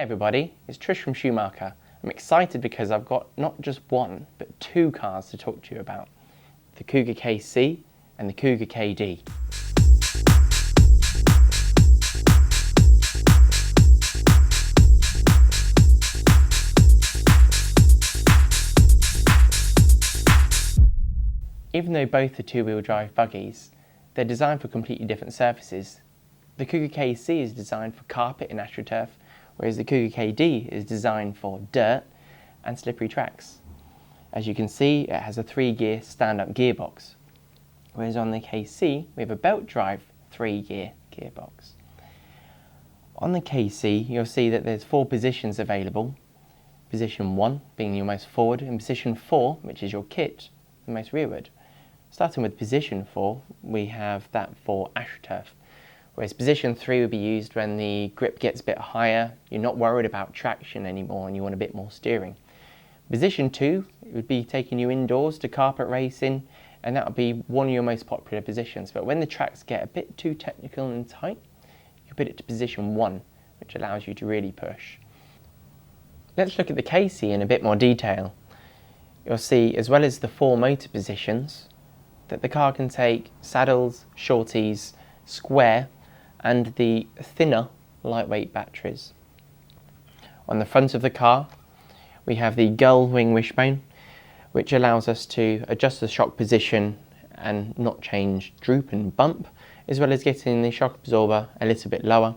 everybody, it's Tristram from Schumacher. I'm excited because I've got not just one, but two cars to talk to you about. The Cougar KC and the Cougar KD. Even though both are two-wheel drive buggies, they're designed for completely different surfaces. The Cougar KC is designed for carpet and AstroTurf, whereas the Cougar KD is designed for dirt and slippery tracks. As you can see, it has a 3-gear stand-up gearbox, whereas on the KC we have a belt drive 3-gear gearbox. On the KC you'll see that there's 4 positions available, position 1 being your most forward and position 4, which is your kit, the most rearward. Starting with position 4, we have that for AstroTurf, whereas position 3 would be used when the grip gets a bit higher, you're not worried about traction anymore and you want a bit more steering. Position 2 would be taking you indoors to carpet racing, and that would be one of your most popular positions. But when the tracks get a bit too technical and tight, you put it to position 1, which allows you to really push. Let's look at the KC in a bit more detail. You'll see, as well as the 4 motor positions, that the car can take saddles, shorties, square, and the thinner lightweight batteries. On the front of the car we have the gull wing wishbone, which allows us to adjust the shock position and not change droop and bump, as well as getting the shock absorber a little bit lower.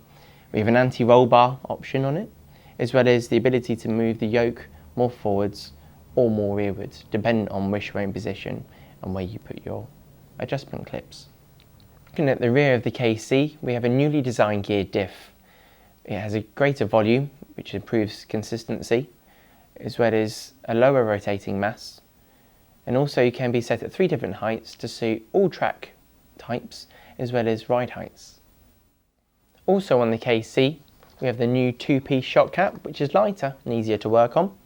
We have an anti-roll bar option on it, as well as the ability to move the yoke more forwards or more rearwards, depending on wishbone position and where you put your adjustment clips. Looking at the rear of the KC, we have a newly designed geared diff. It has a greater volume, which improves consistency, as well as a lower rotating mass, and also can be set at 3 different heights to suit all track types, as well as ride heights. Also on the KC, we have the new 2-piece shock cap, which is lighter and easier to work on.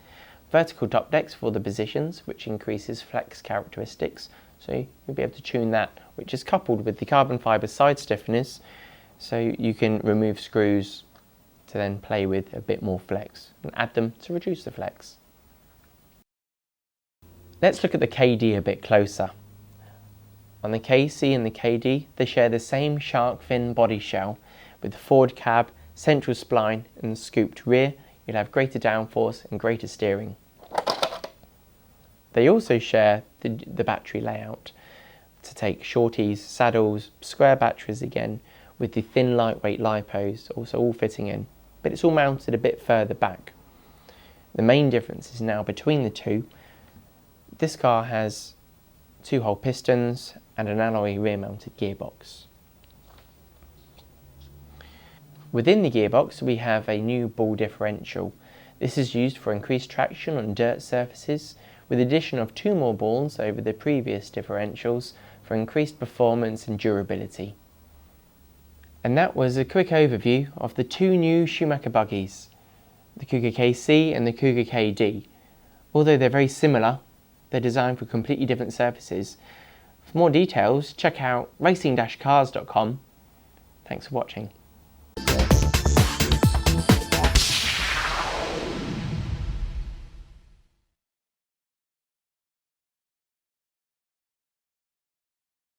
Vertical top decks for the positions, which increases flex characteristics, so you'll be able to tune that, which is coupled with the carbon fibre side stiffeners, so you can remove screws to then play with a bit more flex and add them to reduce the flex. Let's look at the KD a bit closer. On the KC and the KD, they share the same shark fin body shell with the forward cab, central spline and scooped rear. You'll have greater downforce and greater steering. They also share the battery layout to take shorties, saddles, square batteries again, with the thin lightweight lipos also all fitting in, but it's all mounted a bit further back. The main difference is now between the two. This car has 2-hole pistons and an alloy rear mounted gearbox. Within the gearbox we have a new ball differential. This is used for increased traction on dirt surfaces, with the addition of 2 more balls over the previous differentials for increased performance and durability. And that was a quick overview of the 2 new Schumacher buggies, the Cougar KC and the Cougar KD. Although they're very similar, they're designed for completely different surfaces. For more details, check out racing-cars.com. Thanks for watching.